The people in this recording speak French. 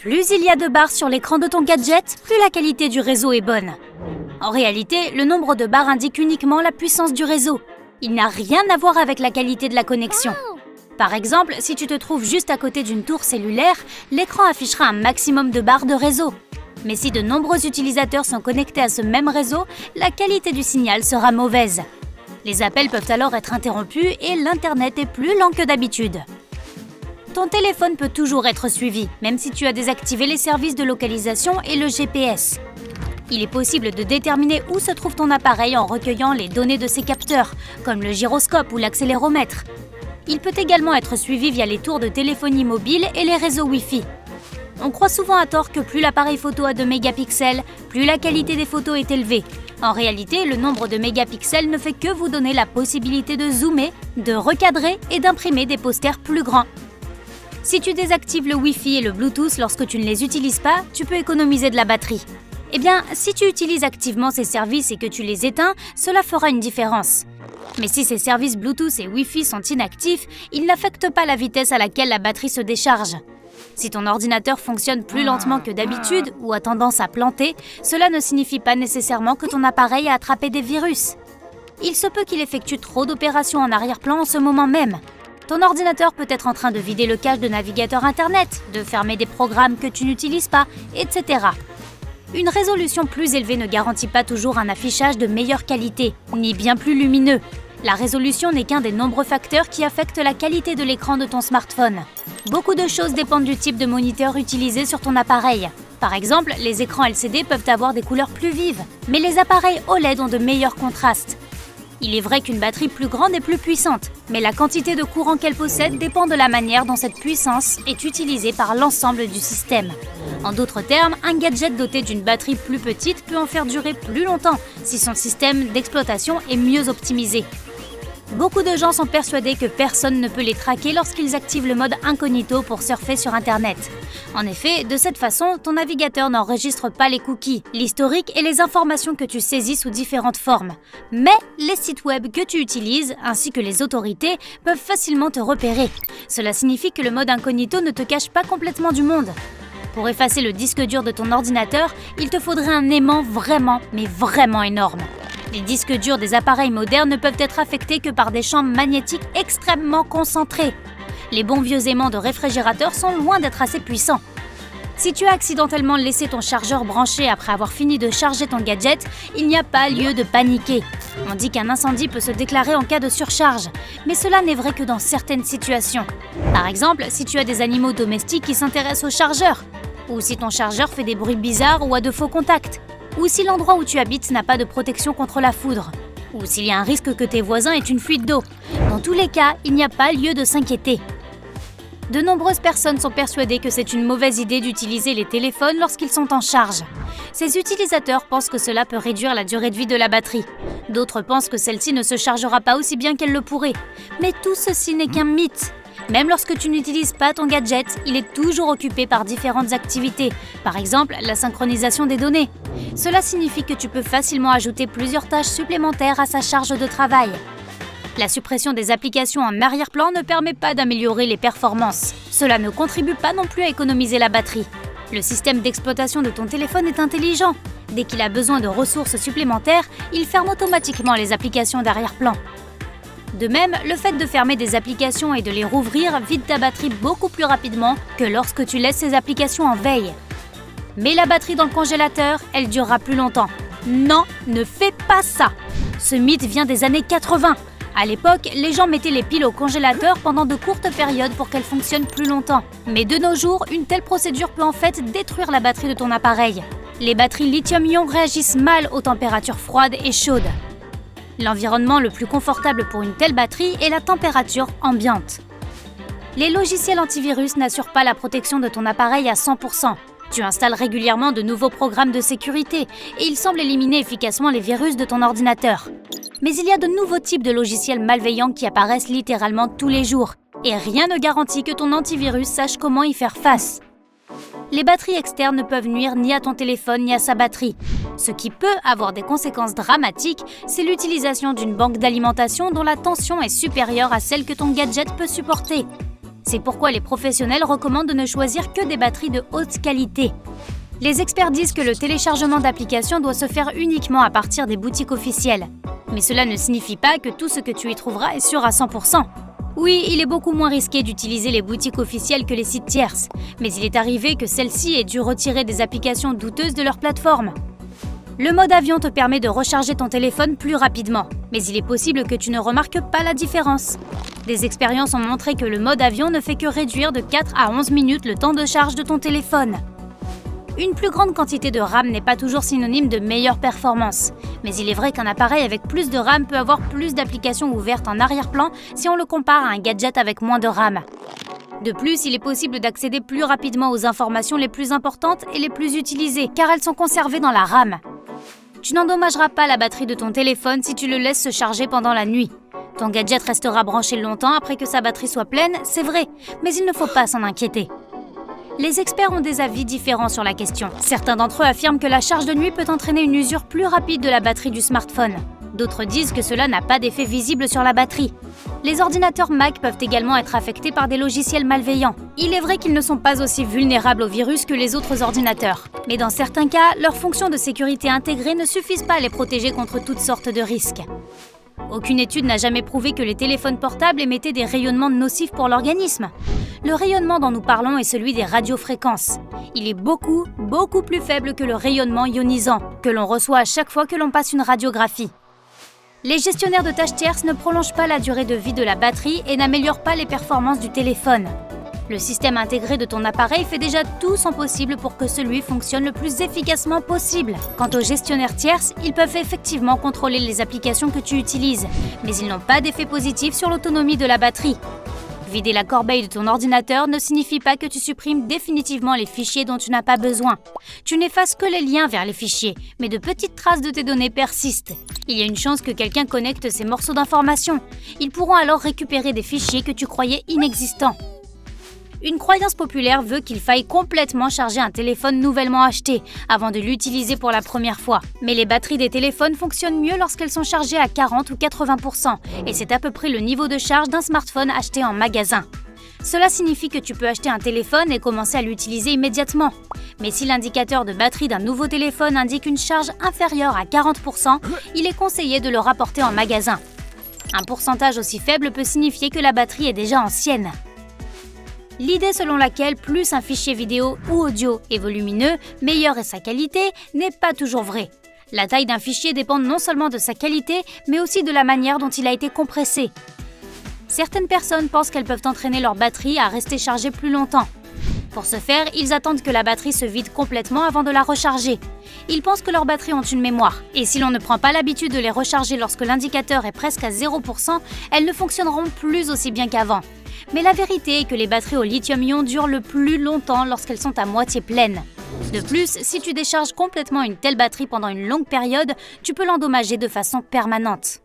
Plus il y a de barres sur l'écran de ton gadget, plus la qualité du réseau est bonne. En réalité, le nombre de barres indique uniquement la puissance du réseau. Il n'a rien à voir avec la qualité de la connexion. Par exemple, si tu te trouves juste à côté d'une tour cellulaire, l'écran affichera un maximum de barres de réseau. Mais si de nombreux utilisateurs sont connectés à ce même réseau, la qualité du signal sera mauvaise. Les appels peuvent alors être interrompus et l'Internet est plus lent que d'habitude. Ton téléphone peut toujours être suivi, même si tu as désactivé les services de localisation et le GPS. Il est possible de déterminer où se trouve ton appareil en recueillant les données de ses capteurs, comme le gyroscope ou l'accéléromètre. Il peut également être suivi via les tours de téléphonie mobile et les réseaux Wi-Fi. On croit souvent à tort que plus l'appareil photo a de mégapixels, plus la qualité des photos est élevée. En réalité, le nombre de mégapixels ne fait que vous donner la possibilité de zoomer, de recadrer et d'imprimer des posters plus grands. Si tu désactives le Wi-Fi et le Bluetooth lorsque tu ne les utilises pas, tu peux économiser de la batterie. Eh bien, si tu utilises activement ces services et que tu les éteins, cela fera une différence. Mais si ces services Bluetooth et Wi-Fi sont inactifs, ils n'affectent pas la vitesse à laquelle la batterie se décharge. Si ton ordinateur fonctionne plus lentement que d'habitude ou a tendance à planter, cela ne signifie pas nécessairement que ton appareil a attrapé des virus. Il se peut qu'il effectue trop d'opérations en arrière-plan en ce moment même. Ton ordinateur peut être en train de vider le cache de navigateur Internet, de fermer des programmes que tu n'utilises pas, etc. Une résolution plus élevée ne garantit pas toujours un affichage de meilleure qualité, ni bien plus lumineux. La résolution n'est qu'un des nombreux facteurs qui affectent la qualité de l'écran de ton smartphone. Beaucoup de choses dépendent du type de moniteur utilisé sur ton appareil. Par exemple, les écrans LCD peuvent avoir des couleurs plus vives, mais les appareils OLED ont de meilleurs contrastes. Il est vrai qu'une batterie plus grande est plus puissante, mais la quantité de courant qu'elle possède dépend de la manière dont cette puissance est utilisée par l'ensemble du système. En d'autres termes, un gadget doté d'une batterie plus petite peut en faire durer plus longtemps si son système d'exploitation est mieux optimisé. Beaucoup de gens sont persuadés que personne ne peut les traquer lorsqu'ils activent le mode incognito pour surfer sur Internet. En effet, de cette façon, ton navigateur n'enregistre pas les cookies, l'historique et les informations que tu saisis sous différentes formes. Mais les sites web que tu utilises, ainsi que les autorités, peuvent facilement te repérer. Cela signifie que le mode incognito ne te cache pas complètement du monde. Pour effacer le disque dur de ton ordinateur, il te faudrait un aimant vraiment, mais vraiment énorme. Les disques durs des appareils modernes ne peuvent être affectés que par des champs magnétiques extrêmement concentrés. Les bons vieux aimants de réfrigérateur sont loin d'être assez puissants. Si tu as accidentellement laissé ton chargeur branché après avoir fini de charger ton gadget, il n'y a pas lieu de paniquer. On dit qu'un incendie peut se déclarer en cas de surcharge, mais cela n'est vrai que dans certaines situations. Par exemple, si tu as des animaux domestiques qui s'intéressent au chargeur, ou si ton chargeur fait des bruits bizarres ou a de faux contacts, ou si l'endroit où tu habites n'a pas de protection contre la foudre, ou s'il y a un risque que tes voisins aient une fuite d'eau. Dans tous les cas, il n'y a pas lieu de s'inquiéter. De nombreuses personnes sont persuadées que c'est une mauvaise idée d'utiliser les téléphones lorsqu'ils sont en charge. Ces utilisateurs pensent que cela peut réduire la durée de vie de la batterie. D'autres pensent que celle-ci ne se chargera pas aussi bien qu'elle le pourrait. Mais tout ceci n'est qu'un mythe. Même lorsque tu n'utilises pas ton gadget, il est toujours occupé par différentes activités, par exemple la synchronisation des données. Cela signifie que tu peux facilement ajouter plusieurs tâches supplémentaires à sa charge de travail. La suppression des applications en arrière-plan ne permet pas d'améliorer les performances. Cela ne contribue pas non plus à économiser la batterie. Le système d'exploitation de ton téléphone est intelligent. Dès qu'il a besoin de ressources supplémentaires, il ferme automatiquement les applications d'arrière-plan. De même, le fait de fermer des applications et de les rouvrir vide ta batterie beaucoup plus rapidement que lorsque tu laisses ces applications en veille. Mets la batterie dans le congélateur, elle durera plus longtemps. Non, ne fais pas ça! Ce mythe vient des années 80. À l'époque, les gens mettaient les piles au congélateur pendant de courtes périodes pour qu'elles fonctionnent plus longtemps. Mais de nos jours, une telle procédure peut en fait détruire la batterie de ton appareil. Les batteries lithium-ion réagissent mal aux températures froides et chaudes. L'environnement le plus confortable pour une telle batterie est la température ambiante. Les logiciels antivirus n'assurent pas la protection de ton appareil à 100%. Tu installes régulièrement de nouveaux programmes de sécurité et ils semblent éliminer efficacement les virus de ton ordinateur. Mais il y a de nouveaux types de logiciels malveillants qui apparaissent littéralement tous les jours et rien ne garantit que ton antivirus sache comment y faire face. Les batteries externes ne peuvent nuire ni à ton téléphone ni à sa batterie. Ce qui peut avoir des conséquences dramatiques, c'est l'utilisation d'une banque d'alimentation dont la tension est supérieure à celle que ton gadget peut supporter. C'est pourquoi les professionnels recommandent de ne choisir que des batteries de haute qualité. Les experts disent que le téléchargement d'applications doit se faire uniquement à partir des boutiques officielles. Mais cela ne signifie pas que tout ce que tu y trouveras est sûr à 100%. Oui, il est beaucoup moins risqué d'utiliser les boutiques officielles que les sites tierces, mais il est arrivé que celles-ci aient dû retirer des applications douteuses de leur plateforme. Le mode avion te permet de recharger ton téléphone plus rapidement, mais il est possible que tu ne remarques pas la différence. Des expériences ont montré que le mode avion ne fait que réduire de 4 à 11 minutes le temps de charge de ton téléphone. Une plus grande quantité de RAM n'est pas toujours synonyme de meilleure performance, mais il est vrai qu'un appareil avec plus de RAM peut avoir plus d'applications ouvertes en arrière-plan si on le compare à un gadget avec moins de RAM. De plus, il est possible d'accéder plus rapidement aux informations les plus importantes et les plus utilisées, car elles sont conservées dans la RAM. Tu n'endommageras pas la batterie de ton téléphone si tu le laisses se charger pendant la nuit. Ton gadget restera branché longtemps après que sa batterie soit pleine, c'est vrai, mais il ne faut pas s'en inquiéter. Les experts ont des avis différents sur la question. Certains d'entre eux affirment que la charge de nuit peut entraîner une usure plus rapide de la batterie du smartphone. D'autres disent que cela n'a pas d'effet visible sur la batterie. Les ordinateurs Mac peuvent également être affectés par des logiciels malveillants. Il est vrai qu'ils ne sont pas aussi vulnérables aux virus que les autres ordinateurs. Mais dans certains cas, leurs fonctions de sécurité intégrées ne suffisent pas à les protéger contre toutes sortes de risques. Aucune étude n'a jamais prouvé que les téléphones portables émettaient des rayonnements nocifs pour l'organisme. Le rayonnement dont nous parlons est celui des radiofréquences. Il est beaucoup plus faible que le rayonnement ionisant, que l'on reçoit à chaque fois que l'on passe une radiographie. Les gestionnaires de tâches tierces ne prolongent pas la durée de vie de la batterie et n'améliorent pas les performances du téléphone. Le système intégré de ton appareil fait déjà tout son possible pour que celui fonctionne le plus efficacement possible. Quant aux gestionnaires tierces, ils peuvent effectivement contrôler les applications que tu utilises, mais ils n'ont pas d'effet positif sur l'autonomie de la batterie. Vider la corbeille de ton ordinateur ne signifie pas que tu supprimes définitivement les fichiers dont tu n'as pas besoin. Tu n'effaces que les liens vers les fichiers, mais de petites traces de tes données persistent. Il y a une chance que quelqu'un connecte ces morceaux d'informations. Ils pourront alors récupérer des fichiers que tu croyais inexistants. Une croyance populaire veut qu'il faille complètement charger un téléphone nouvellement acheté avant de l'utiliser pour la première fois. Mais les batteries des téléphones fonctionnent mieux lorsqu'elles sont chargées à 40 ou 80%, et c'est à peu près le niveau de charge d'un smartphone acheté en magasin. Cela signifie que tu peux acheter un téléphone et commencer à l'utiliser immédiatement. Mais si l'indicateur de batterie d'un nouveau téléphone indique une charge inférieure à 40%, il est conseillé de le rapporter en magasin. Un pourcentage aussi faible peut signifier que la batterie est déjà ancienne. L'idée selon laquelle plus un fichier vidéo ou audio est volumineux, meilleure est sa qualité, n'est pas toujours vraie. La taille d'un fichier dépend non seulement de sa qualité, mais aussi de la manière dont il a été compressé. Certaines personnes pensent qu'elles peuvent entraîner leur batterie à rester chargée plus longtemps. Pour ce faire, ils attendent que la batterie se vide complètement avant de la recharger. Ils pensent que leurs batteries ont une mémoire, et si l'on ne prend pas l'habitude de les recharger lorsque l'indicateur est presque à 0%, elles ne fonctionneront plus aussi bien qu'avant. Mais la vérité est que les batteries au lithium-ion durent le plus longtemps lorsqu'elles sont à moitié pleines. De plus, si tu décharges complètement une telle batterie pendant une longue période, tu peux l'endommager de façon permanente.